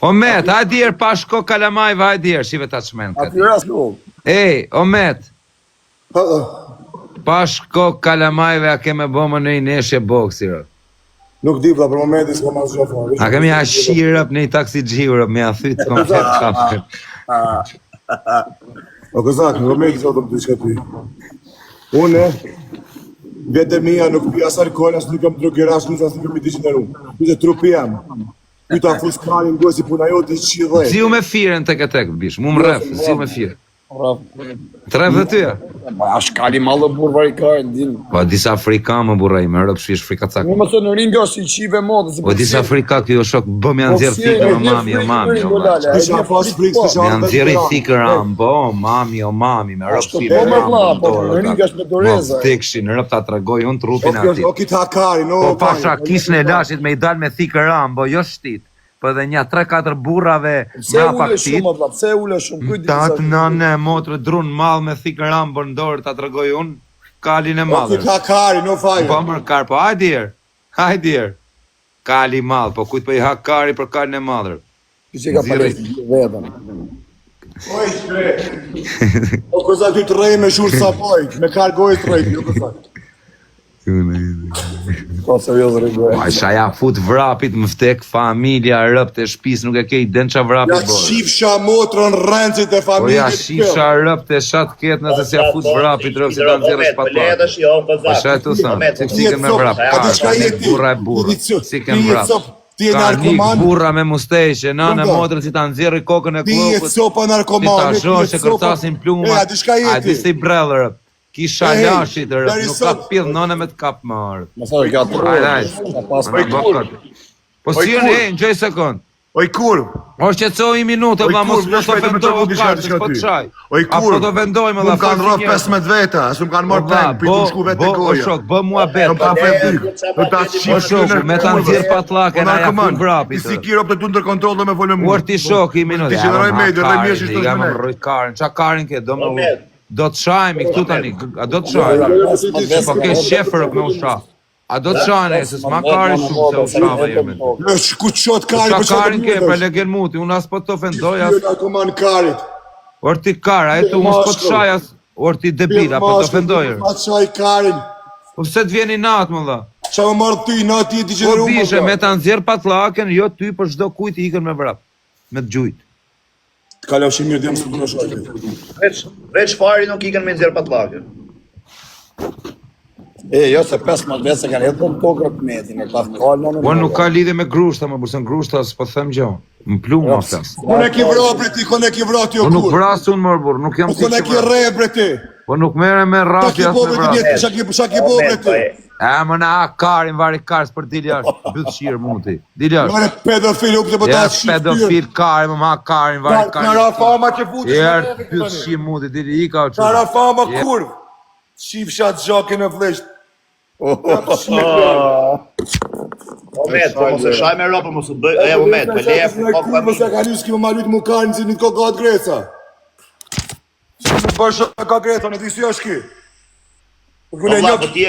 Omet, hajde djerë pa shko kalamajve, hajde djerë, shive ta çmen. Aty rast nuk. Ej, Omet, pa shko kalamajve, a keme bo më në i neshje boksi, rë. Nuk di, për momentin s'ka ma zhjo fare. A kemi a shirëp në i taksi gjirëp, me a thytë komplet kapër. O këzak, në momentin s'ka të më të shka ty. Une, vete mija nuk pi asar kojnë, asë nuk kam drogerash, asë nuk kam i digineru. Kuse trupi jam. Pyta fuskarin, goj si puna jo të qi dhe. Ziu me firen tek e tek, bish, mu më rref, ziu me firen. Të rref dhe tyja? A shkali malë burva i kajnë, din. Po, disa Afrika më burra i me rrëp shvish frikacak. Në më thë në ringo si qive modë. Po, disa Afrika kjo shok, bëm janë zirë thikër, o mami, o mami, o mami. Janë zirë thikër, bo, mami, o mami, me rrëp firen, në ringo është me doreza. Mo, tekshin, në rrëp ta të regoj unë trupin ati. O kitë hakari, no. Po, pasha, kishën e lashit me i dal me thikër, bo, jo shtit. Po dhe një 3-4 burrave me apaktit. Pse ule shumë, kujt Tatë nëne, motrë, drunë malë me thikë rambë në dorë, ta të regoj unë, kalin e malë. O kitë hakari, no fajë. Po mërë karë, po hajdirë, kali malë, po kujtë po i hakari për kalin e malër. Që ka palesti vetën. Oj, shkre. O këzak ty të rej me shurë sa pojtë, me karë gojë të rejtë, jo këzak. Po, serios rëgoj. Po, shaja fut vrapit, më vtek familja, rëp të shpis, nuk e ke i den qa vrapit bërë. Ja shifsha motrën rëncit e Po, familje. ja shifsha rëp të shat ketë nëse si ja fut vrapit, rëp si të nëzirë shpatlat. Po, shaj të thëmë, si ken me vrap, ka nik burra e burra, si ken vrap. Ka nik burra me musteshe, nëne motrën si të nëzirë kokën e klopët. Ti e sopa narkomane, si të ashosh e kërtasin pluma, a di si brellë rëp. Kisha lashit rëp, nuk ka pidh nëne me të kapë më arë. Më thërë, ka të rrë. Po si në në gjoj sekund. Oj kur. O shqetësoj i minutë, vla mos të vendohë kartë, s'po të shaj. Oj kur. Apo të vendoj me la fërë. Më kanë rrë 15 veta, asë më kanë marrë penë, për i të shku vetë e goja. O shok, bë mua betë. O shok, me të nëzirë patlake, na ja fut vrapit. Ti si kiro për të ndër kontrolë me volë mu. Uar ti shok i minutë. Ti që në roj medjë, roj mirë që shtu të mene. Roj karin, qa karin ke, do të shajmë i këtu tani, a do të shajmë? Po ke shefër me usha. A do të shajnë e, se s'ma kari shumë se ushava jemi. Ku të shot kari për karin ke, për legen muti, unë as po të ofendoj, karit. Or ti kara, eto unë s'po të shaj as, or ti debil, apo të ofendoj. Ma të shaj karin. Po pëse të vjeni natë, më dha? Qa më marrë ty, natë i di që Po bishe, me të nëzirë patlaken, jo ty për shdo kujt i ikën me vrap, me të gjujt. Ka lau që mirë dhe më së të në shajtë. Veç fari nuk ikën me nëzirë patlake. Jo se 15 vete se kanë jetë në tokër të metin, e ta fëkallë në... Po nuk ka lidhe me grushta, më burse në grushta s'po them gjo. Më plu ma flas. Kone ki vra bre ti, kone ki vra ti o kur. Po nuk vrasu në mërë burë, nuk jam si që kone ki re bre ti. Po nuk mere me rafi as me vrasu. Qa ki bo bre ti. Më na karin, vari karës për dili ashtë, bytë shirë muti. Dili ashtë. Mare pedofil, u këtë pëta shqipë. Pedofil karin, më ma karin, vari karin. Nara fama që futi. Jerë, bytë shirë muti, dili i ka o që. Nara fama kur. Shqip shatë gjakin e vlisht. Omet, po mos e shaj me ropë, mos e bëj, Omet, me leje fukok për mos e ka njës kima ma lutë mu karin si një të kokat Greca. Si më bërshë ka Greca, në ti si është ki. Ola, po ti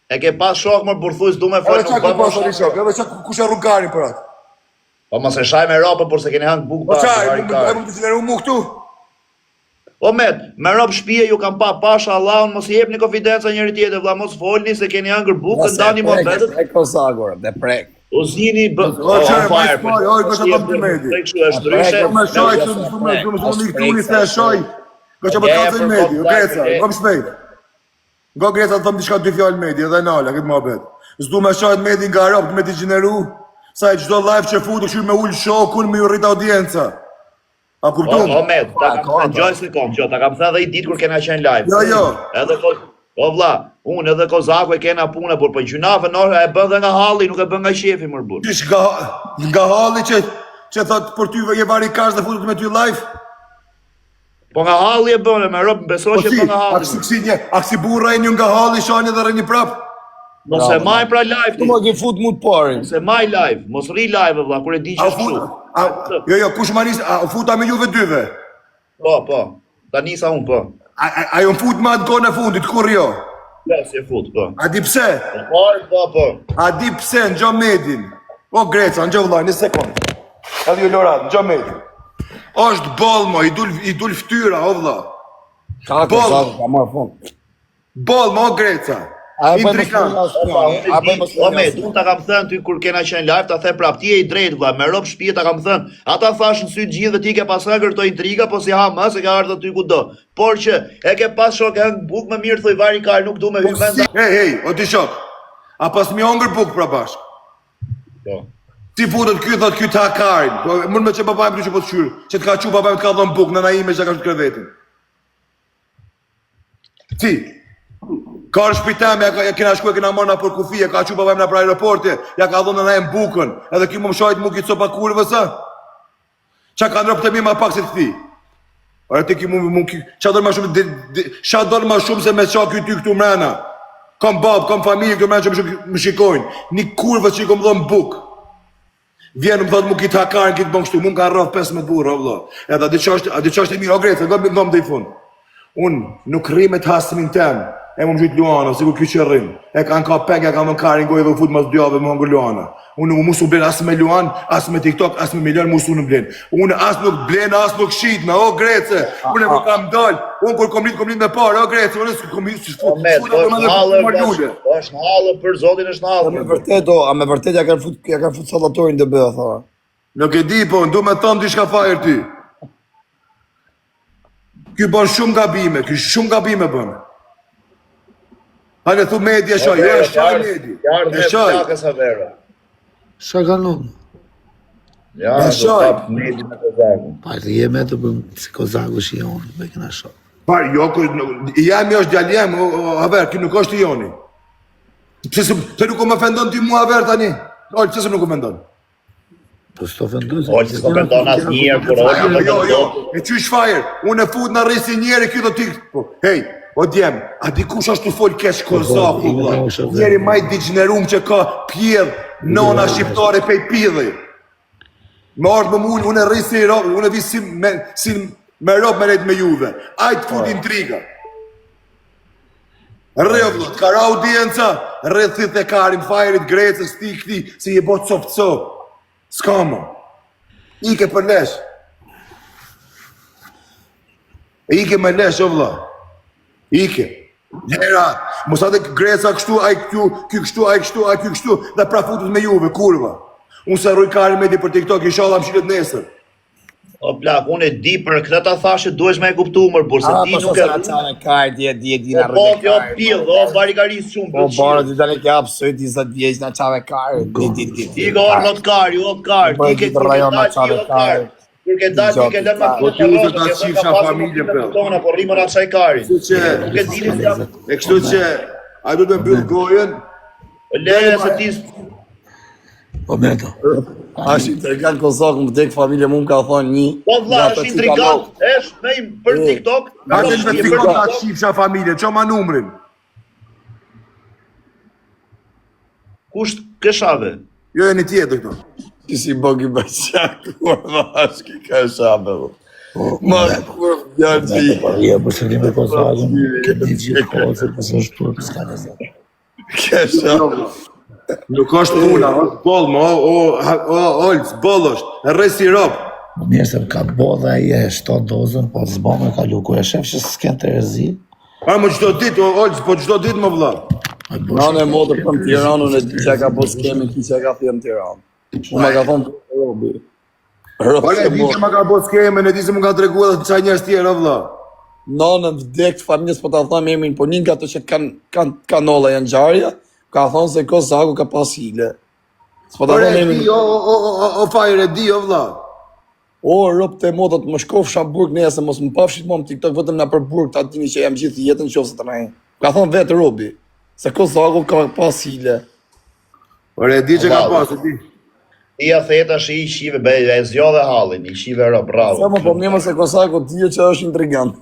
e ke pas shok më burthus du me folë në bëmë shok. Edhe qa kush e rungarin për atë. Po mos e shaj me ropë, por se keni hangë bukë pa. Po qaj, e më të zileru mu këtu. Omet, me ropë shpije ju kam pa pasha Allahun, mos i jep një konfidenca njëri tjetër, vla mos folni se keni hangër bukë, ndani mo vetët. E kosagor, dhe prek. O zini bë... O qaj, majtë pari, oj, kështë të të medi. Me shaj, se e shaj. Kështë të të të medi, u Greca, kom shpejt. Nga Greca të thëmë t'i shka 2 fjallë medi, edhe nala, këtë ma bet. Zdu me shajt medi nga rapë, me t'i gjeneru, sa e gjdo live që futu shu me ullë shokun, me ju rrit audienca. A kuptum? Omet, ta kam gjoj se kom, që ta kam thë dhe i ditë kur kena qenë live. Jo. Edhe o vla, unë edhe Kozaku e kena puna, por për gjunafe e bën dhe nga halli, nuk e bën nga shefi mërë burë. Kish nga halli që thot për ty je vari kash dhe futut me ty live? Po nga halli e bëne, me rëpë, besoj që bën nga halli. A kësi burra e një nga halli, shani dhe rëni prap? Mos e maj pra live ti. Të më ke fut mu të parin. Mos e maj live, mos ri live vëlla, kur e di që shtu. Jo, kush ma nisë, a futa me juve dyve? Po, ta nisa unë, po. A jo më fut ma të kone fundit, kur jo? Ja, si e fut, po. A di pse? Po. A di pse, në gjo medin. O Greca, në gjo vëllaj, një sekund. Edhe ju Lorat, në gjameti. Është bolmo, i dul ftyra, o vlla. Ka kozak, ka marrë fund. Bolmo, o Greca. Intrikant. Unë ta kam thënë ty kur kena qenë live, ta the prap, ti e i drejtë vlla, me rob shtëpi ta kam thënë. Ata thashë në sy të gjithë dhe ti ke pas hëngër këto intriga, po si ha më se ka ardhur aty kudo. Por që e ke pas shok e hëng buk më mirë thoj vari kar, nuk du me hyrë mend. Hej, o ti shok. A pas mi hëngër buk pra bashk. Po. Ti futet ky thot ky ta karin. Po mund me çe babaj më që po të shyrë. Që të ka çu babaj të ka dhën buk, nëna ime që ka shkruar krevetin. Ti ka shpitam, ja kena shkuar, kena marrë na për kufi, ja ka çu babaj na për aeroporti, ja ka dhënë nëna im bukën. Edhe ky më mshojt mu ki copa kurvës ë. Çka ka ndrop të mi më pak se ti. Ora ti ki mu çka do më shumë çka do më shumë se me çka ky ty këtu mrena. Kom bab, kom familje këtu mrena që më shikojnë. Ni kurvë që i kom dhënë bukë. Vjen më thot mu kitë hakarin, kitë bon kështu, mu ka rrëf 15 burë, o vlo. Edhe a di qa është e mirë, o Grece, ngom dhe i fund. Unë nuk rrimet hasëmin tem, e më gjytë Luana, sigur kjo që rrim. E kanë ka pek, e ka më karin gojë dhe u fut mas 2 javë më hongër Luana. Unë musu blen asë me Luan, asë me TikTok, asë me milion musu në blen. Unë asë nuk blen, asë nuk shitna, o Grece. Unë e më kam dal, unë kur kom litë me parë, o Grece, unë s'kom litë si shfu. Është në halë për zotin është në halë. A me vërtet ja kanë fut salatorin dhe bëha, thara. Nuk e di, po, ndu me thonë di shka fajrë ty. Ky bën shumë gabime, ky shumë gabime bën. Hale thu media shoj, jo është shoj medi. E shoj. Qa ka nëmë? Ja, do tap medi me kozakun. Pa, të jeme të bëm si kozaku shi jonë, me këna shoj. Par, jo, jemi është djali jem, haver, ky nuk është i joni. Pse nuk më ofendon ti mua haver tani? Ol, pse nuk më ofendon? Po s'to ofendon. Ol, s'to ofendon asë njerë, por ol, jo, e qysh fajer, unë e fut në rrisi njeri, kjo do t'i... Hej, o djem, a dikush është të folë kesh kozaku, njeri maj digjnerum që ka pjedh, nona shqiptare pej pjedhi. Me ardhë më mullë, unë e rrisi i robë, unë e visi me robë me rejtë me juve. Ajtë fut intriga. Rrë vlot, ka ra audienca, rrë thith e karin, fajerit, Grecës, ti këti, si je botë copë-copë. S'ka më. Ike për lesh. E ike me lesh, o vla. Ike. Njera, mos atë Greca kështu, aj këtu, ky kështu, aj kështu, aj ky kështu, dhe pra futut me juve, kurva. Unë se rruj karin me di për TikTok, inshallah më shilet nesër. O plak, unë e di për këtë ta thashe duhesh me e kuptu mërë, por se ti nuk e... A, po qane kaj, di në Po, kjo pillë, o barikaris shumë për qilë. Po, barë, di tani ke apsoj, ti sa t'vjeq në qave kaj, di. Ti ka orë not kari, o kari, ti ke dalë, o kari. Kur ke dalë, ti ke lënë me Po ti uze ta qifsha familje për. Po rrimën atë qaj kari. Nuk e dini se... E kështu që, a du të mbyll gojen? Lere se ti... Po meto. Ashtë intrigant Kozak, më tek familje mu më ka thonë një... Po vla, është intrigant, është me për TikTok... A të në TikTok ta qifsha familje, që ma numrin? Kusht këshave? Jo e një tjetë këto. Që si bëgi bëqak, kur vashki ka shabe. Ma kur vjarë që i... Ja, për shëllim e Kozakën, këtë një gjithë kozër, përse është për s'ka në zërë. Ka shabe. Nuk është puna, është bollë, olës, bollë është, e rresi ropë. Më mirë se ka bo dhe i e 7 dozën, po s'bo me kalu, kur e shef që s'ken të rezi. A, më qdo dit, olës, po qdo dit më vla. Nane e modër për Tiranën e di që ka po s'kemi, ki që ka thjem Tiranë. Unë ma ka thonë të robi. Ole, di që ma ka po s'kemi, në di se më ka tregu edhe të qaj njës tjera, vla. Nane vdek të familjes, po ta thamë emrin, po njën ka të që kanë nolla janë gjarja, ka thonë se Kozaku ka pas hile. Ore, di, o fajre, di, o vla. O, rëpë të motat, më shkofsha burg nëse, mos më pafshit më TikTok, vetëm nga për burg, ta dini që jam gjithë jetën qofë se të nejë. Ka thonë vetë Robi, se Kozaku ka pas hile. Ore, di që ka pas, e di. Ti a theta shi i shive, e zjo dhe halin, i shive rëpë, bravo. Se më po mjema se Kozaku tje që është intrigant.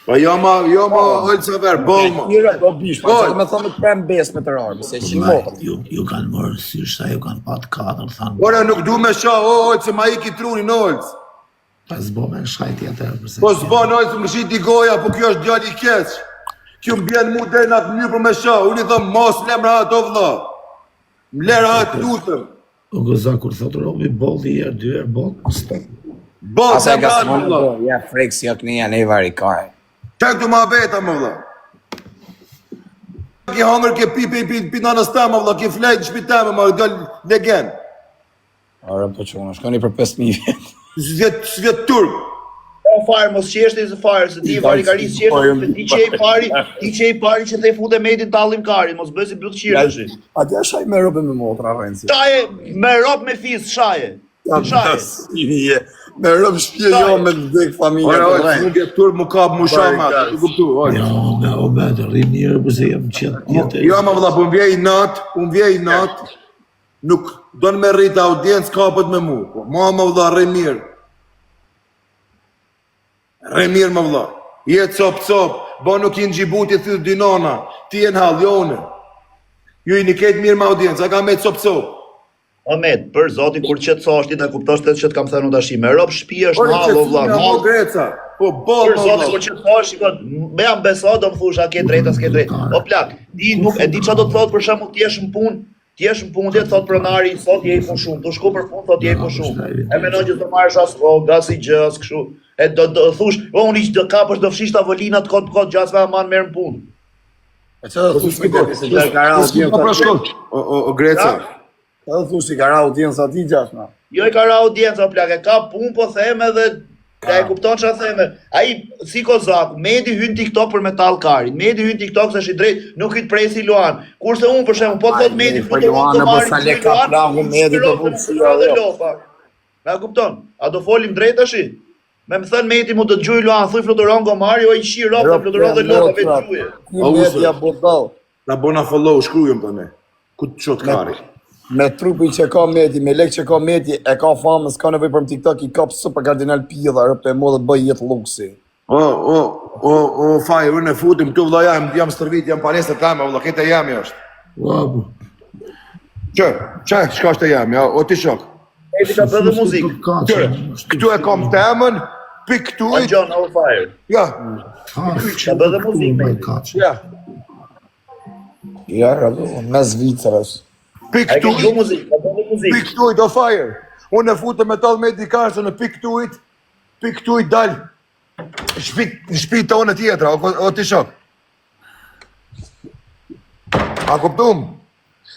Pa jo ma, olë se verë, bollë ma. Njëra do bish, pa që me thonë të pem bes me të rarë, se që motat. Ju kanë mërë sysh, sa ju kanë pat 4, thanë. Ore, nuk du me sha, olë, se ma i ki trunin, olë. Pa s'bo me shajt jetër, përse... Po s'bo në olë, se më shiti goja, po kjo është djali i keq. Kjo më bjenë mu dhe në atë mënyrë për me sha, unë i thëmë, mos lemra atë o vla. Më lera atë lutëm. O gëza kur thot Robi, bolli herë, 2 herë, boll, stop. Boll, Asa se ka kanë, smonë, valla. ja freks, ja kënia, ne vari kare. Qaj këtu ma beta, më valla. Ki hangër, ki pi nanës temë, valla, ki flejt në shpi temë, ma dëll legen. Ora, po quna, shkoni për 5.000 vjetë. Svjet turk. O fare, mos qeshti se fare, se ti fare karis qeshti, ti që i pari që te fute medin tallim karin, mos bësi bëllë qirë. A ti shaj me robe me motra, Renzi. Shaje, me rob me fis, shaje. Shaje. Me robe shpje jo me dhek familja Ora, të ora, rejnë. nuk e turk më kap më shama, të kuptu, ora. Ja, o betë, rri mirë, përse jam qëtë. Jo, ma valla, po më vjej nat, nuk do në me rritë audiencë kapët me mu, po, ma valla, rri mirë. Rri mirë, ma valla. Jetë cop, bo nuk i në Gjibuti thyrë dynona, ti e në haljone. Ju i një ketë mirë me audiencë, a ka me cop. Ahmet, për zotin, kur që të sashti, të kuptosh të që të kam thënë në tashi, me rob shpi është në halë, o vla, në halë. Greca, po, Për zotin, valla. kur që të sashti, me jam beso, do më thush, a ke drejt, a s'ke drejt. O plak, di nuk, e di që do të thotë për shemë t'jesh në punë, dhe të thotë pronari, thot je i po shumë, të shku për punë, thot je i po shumë. E menon që të marrësh as rogë, as i gjë, as këshu. E do thush, unë i që kapësh do fshisht avolinat kod gjasve a manë merë në punë. E që dhe thush me të se gjë kara audienca. O Greca. Që dhe thush i kara audienca ti gjashna. Jo i ka ra audienca, plak, e ka punë po theme dhe e kupton që a theme. Ai, si Kozaku, Medi hynë TikTok për metal karin, Medi hynë TikTok se shi drejt, nuk hytë prej si Luan. Kurse unë për shemë, po të thot Medi, po Luan në bësale ka pragu Medi të punë si lopa. Me kupton, a do folim drejt ashi? Me më thënë Medi mu të gjuj Luan, thuj fluturon gomari, o i shi ropa, fluturon dhe lopa, vetë gjuje. Media bodal. Na bona follow, shkrujëm të ne. Ku të qëtë kari. Me trupin që ka Medi, me lek që ka Medi, e ka famë, s'ka nevoj për më TikTok, i kap super kardinal pila, rëpë e modë bëj jetë luksi. O, faj, unë e futim këtu, vla jam stërvit, jam palesër tame, vla, kete jam jashtë. Wabu. Qe, shka është e jam, ja, o ti shok. Medi ka bërë dhe muzikë. Këtu e kam temën, pik këtu A i, John, on fire. ja, Ka bërë dhe muzikë, Medi. ja, Ja, rëdo, me Zvicrës. pik A e këtu ke gju muzikë, ka bërë dhe muzikë. pik këtu i, do fire. Unë e futëm me talë me dikarë, se në pik këtu i dalë, shpi tonë tjetra, o ti shok. A kuptum?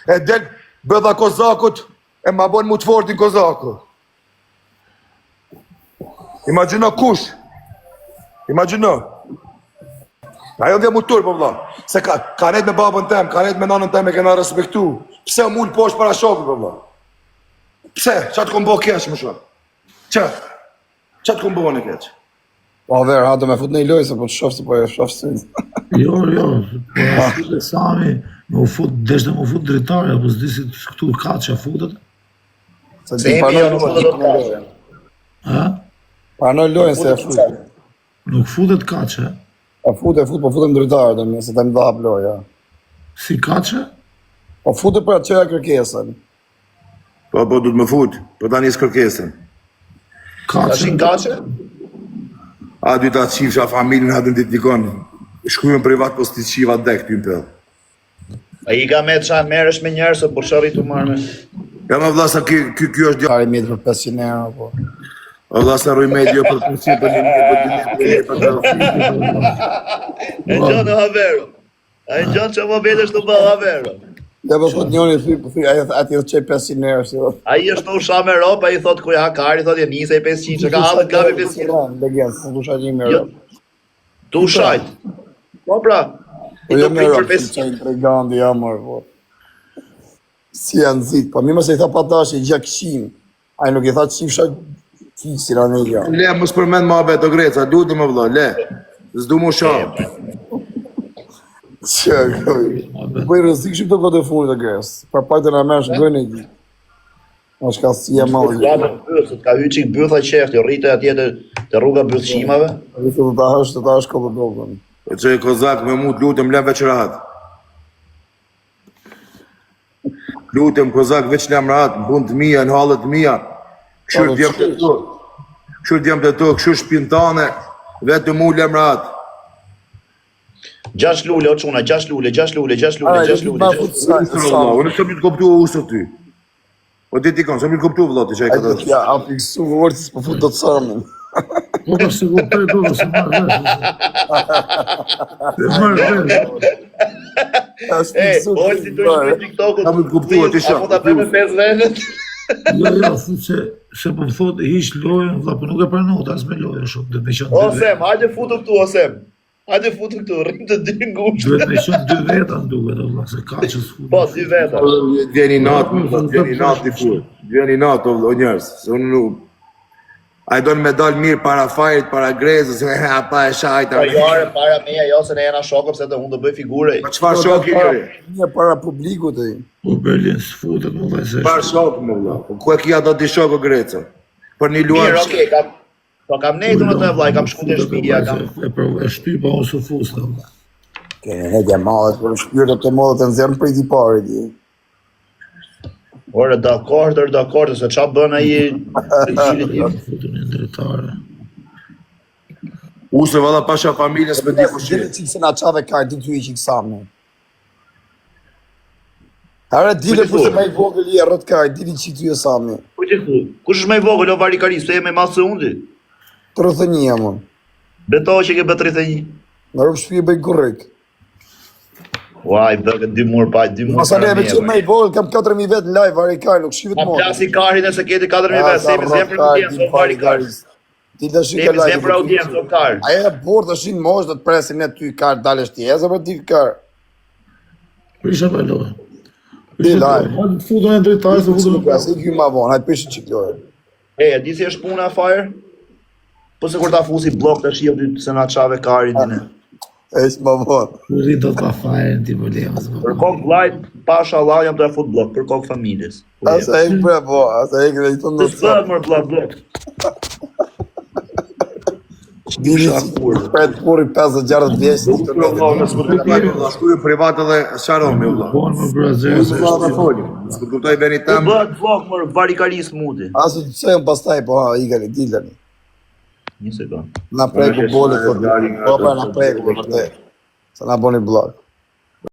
E del, bëdha Kozakut, e ma bon mu të fortin Kozaku. Imagino kush. Ajo dhe mu tur, po vla. Se ka net me babën tem, ka net me nanën tem e kena respektu. Pse mull poshtë para shokë, po vla. Pse? Qa të kom bo keq më shumë? Qa të kom bo në keq? Po ver, ha do me fut në i lojë, se po të shofë, se po e shofë së. Jo, po ashtu Sami, deshte më fut dritare, po s'di si këtu ka që futet. Se ti panoj lojën. Ha? Panoj lojën se e fut. Nuk futet ka që. Po futem dritare, dhe me se të më dhap loja. Si ka që? Po futem për atë qëja kërkesën. Po, du të më fut, po ta njës kërkesën. Ka që? Tashin ka që? A dy ta qifsha familjen, ha dën ditë dikon. Shkrujën privat, po s'ti qiva dek ty në pëll. A i ka me të shanë merësh me njerë, se por shari të marrë me. Ja ma vla sa kjo është Kari mjetë për 500 euro, po. O vla sa roj medio për përsi për një E gjonë në havero. A i gjonë që më vedesh të bë havero. Dhe po fut njoni, ati dhe qej 500 euro, si dhe. A i është në usha me ropë, a i thot kuja kari, thot je njëse i 500, që ka halët gabi 500. Legend, në du shajt 1 euro. Tu shajt. Po pra, i Po do jo me prit euro, për që 500. qajnë tregandi, jamër, po. Si janë zitë, po mi më se i tha patash, i gja këshim. A i nuk i tha qifsha fisin anë i ja. Le, mos përmend ma bet o Greca, du të më vla, le. Zdu mu shamë. Që, bëj rëzik shumë të këtë e funit e gres. Për pak të në mërë shgënë e gjithë. Është ka si e malë Ja me bëthët, ka hy qik bëtha qefti, rritë atje të rruga bëthshimave. Rritë të ta është këtë dogën. E që e Kozak me mu të lutëm le veç rahat. Lutëm Kozak veç lem rahat, në punë të mija, në halët të mija. Këshur t'jem të to, këshur shpintane, vetë mu lem rahat. 6 lule, o quna, 6 lule. Unë të më të koptu o usër ty. O di tikon, se më kuptu vëllati që e këtë. Ja, a fiksu vërti s'po fut do të samin. Po ka se kuptoj do se marrë vesh. Marrë vesh. Olti të shkruaj TikTok-ut. Ta më kuptu atë shoh. Apo ta bëjmë 5 vendet. Jo, se po më thot hiq lojën, valla, po nuk e pranoj as me lojën shumë, do të më qenë. Osem, hajde futu këtu Osem. Hajde futu këtu, rrim të dy ngushtë. Duhet me qenë 2 veta duhet, valla, se ka që s'fut. Po, 2 veta. Vjeni natë, vjeni natë i fut. Vjeni natë o njerëz, se unë nuk. A i do në me dalë mirë para fajrit, para grezës, pa e shajta. Po jare, para meja, jo se ne jena shokëm se të unë të bëj figure. Pa qëfar shoki njëri? Një para publikut e. Po Berlin s'futet më vajzë. Qëfar shoki më vla? Ku e kia do t'i shoko greca? Për një luar. Mirë, okej, kam nejtu në të vlaj, kam shku të shpija, kam... E shtypa unë së fusta. Kene hedja mallet, për shpyrët të modët e nëzirën për i ti parit. Ore, dakord, se qa bën aji... Futën e ndretare. Use valla pasha familjes me di kushit. Dire qikë se na qave kajtë, di ty i qikë samë. Are, dile përse me i vogël i e rët kajtë, dili qikë ty e samë. Kush është me i vogël, o varikari, se e me masë undi? 31, mon. Beto që ke bë 31. Në rëpë shpije bëj gurrik. Uaj, bëgë 2 mur pa, 2 mur Masa ne me që me i vogël, kam 4.000 vetë në live, varikari, nuk shqivet Ma mon. plasi karin e se keti 4.000 vetë, se jemi zemë për audiencë, o varikari. Ti të shika Jemi zemë për audiencë, o karë. Aja e borë të shinë mosh dhe të presin e ty karë, dalë është tjezë për ti karë. Prisha për lojë. Di live. Futën e ndretare se futën e Asi kjo ma vonë, hajtë pishë qikë lojë. E di si është puna e fire? Po se kur ta fusi blok të shio ty se na qave karin dine. E ishë ma vonë. Rrit do t'ka fajrën ti për lejës. Për kokë vlajt, pasha Allah jam të e fut blok, për kokë familjes. Asa e këpër e po, asa e këpër e të Të në zëtë mërë blok. Dini që për e të puri 50-60 vjeqë. Shkullë privat edhe sharomi, vla. Bonë më brazerë. Usë vla dhe folim. Së kuptoj beni Të tem. bëhet blok mërë varikaris mudi. Asu të qëjmë pastaj, po ha, i gani, dilani. Një sekund. Na preku boli, po pa na preku, për te. Se na boni blok.